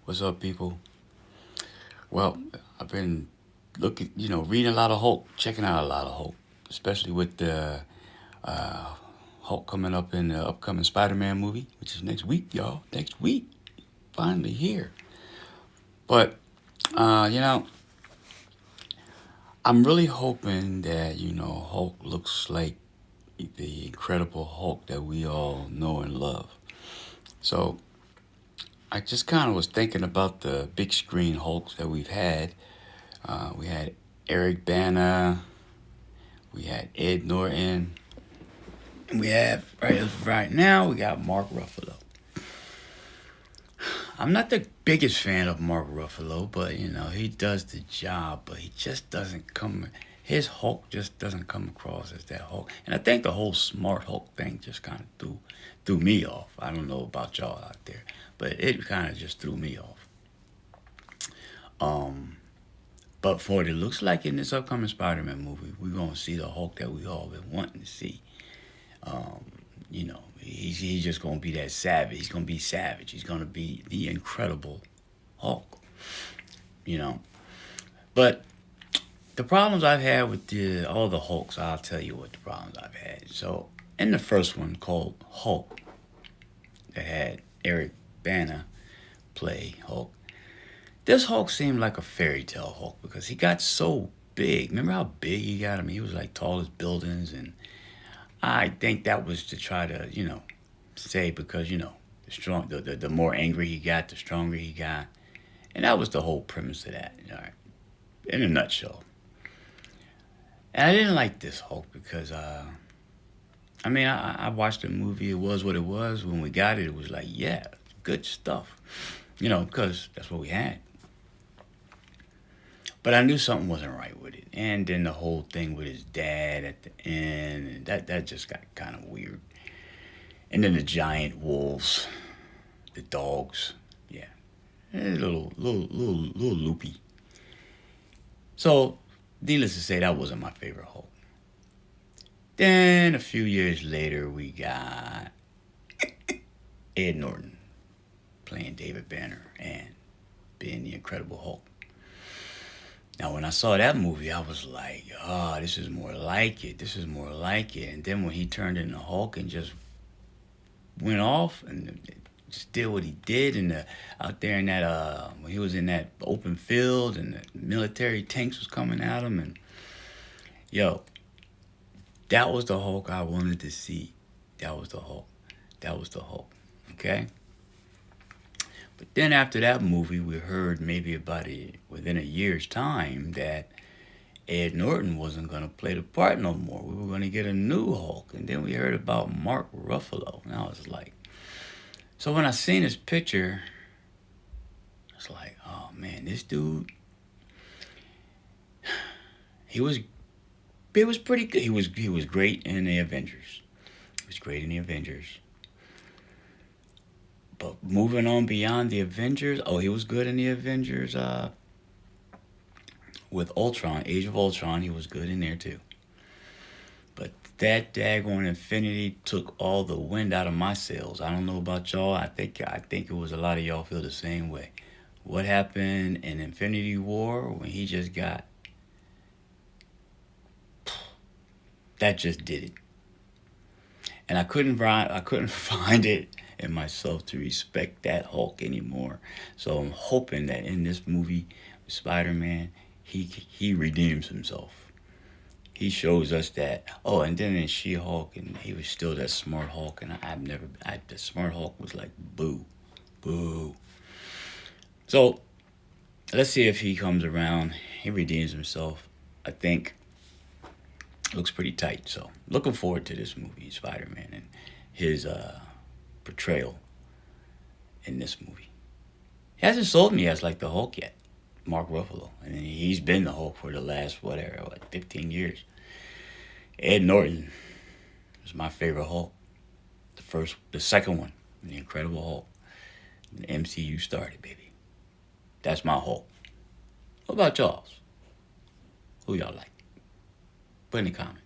What's up, people? Well, I've been reading a lot of Hulk, checking out a lot of Hulk, especially with the uh, Hulk coming up in the upcoming Spider-Man movie, which is next week, y'all. Next week, finally here. But uh, you know, I'm really hoping that Hulk looks like the Incredible Hulk that we all know and love. So I just kind of was thinking about the big screen Hulks that we've had. We had Eric Bana, we had Ed Norton, and we have right now we got Mark Ruffalo. I'm not the biggest fan of Mark Ruffalo, but he does the job, but he just doesn't come. His Hulk just doesn't come across as that Hulk, and I think the whole Smart Hulk thing just kind of threw me off. I don't know about y'all out there, but it kind of just threw me off. Um, but for what it looks like in this upcoming Spider-Man movie, we're gonna see the Hulk that we all been wanting to see. Um, he's just gonna be that savage. He's gonna be savage. He's gonna be the Incredible Hulk. You know, but the problems I've had with all the Hulks, I'll tell you what the problems I've had. So in the first one called Hulk, that had Eric Bana play Hulk. This Hulk seemed like a fairy tale Hulk because he got so big. Remember how big he got? I mean, he was like tall as buildings, and I think that was to try to, say because the more angry he got, the stronger he got, and that was the whole premise of that. All right, in a nutshell. And I didn't like this Hulk because, I mean, I watched the movie. It was what it was. When we got it, it was like, yeah, good stuff. Because that's what we had. But I knew something wasn't right with it. And then the whole thing with his dad at the end, and that just got kind of weird. And then the giant wolves, the dogs, yeah, a little loopy. So, needless to say, that wasn't my favorite Hulk. Then a few years later, we got Ed Norton playing David Banner and being the Incredible Hulk. Now, when I saw that movie, I was like, oh, this is more like it. This is more like it. And then when he turned into Hulk and just went off and just did what he did out there in that when he was in that open field and the military tanks was coming at him, and yo, that was the Hulk I wanted to see. That was the Hulk. That was the Hulk. Okay. But then after that movie, we heard maybe within a year's time that Ed Norton wasn't going to play the part no more. We were going to get a new Hulk. And then we heard about Mark Ruffalo. And I was like, so when I seen his picture, I was like, oh man, this dude, he was, it was pretty good. He was great in the Avengers. He was great in the Avengers. But moving on beyond the Avengers, oh, he was good in the Avengers. With Ultron, Age of Ultron, he was good in there too. But that daggone Infinity took all the wind out of my sails. I don't know about y'all. I think it was a lot of y'all feel the same way. What happened in Infinity War when he just got that just did it. And I couldn't find it in myself to respect that Hulk anymore. So I'm hoping that in this movie, Spider-Man, he redeems himself. He shows us that. Oh, and then in She-Hulk, and he was still that smart Hulk, and the smart Hulk was like boo, boo. So let's see if he comes around. He redeems himself. I think looks pretty tight. So looking forward to this movie, Spider-Man, and his portrayal in this movie. He hasn't sold me as like the Hulk yet, Mark Ruffalo, and he's been the Hulk for the last whatever, 15 years. Ed Norton was my favorite Hulk. The second one, the Incredible Hulk. The MCU started, baby. That's my Hulk. What about y'all's? Who y'all like? Put in the comments.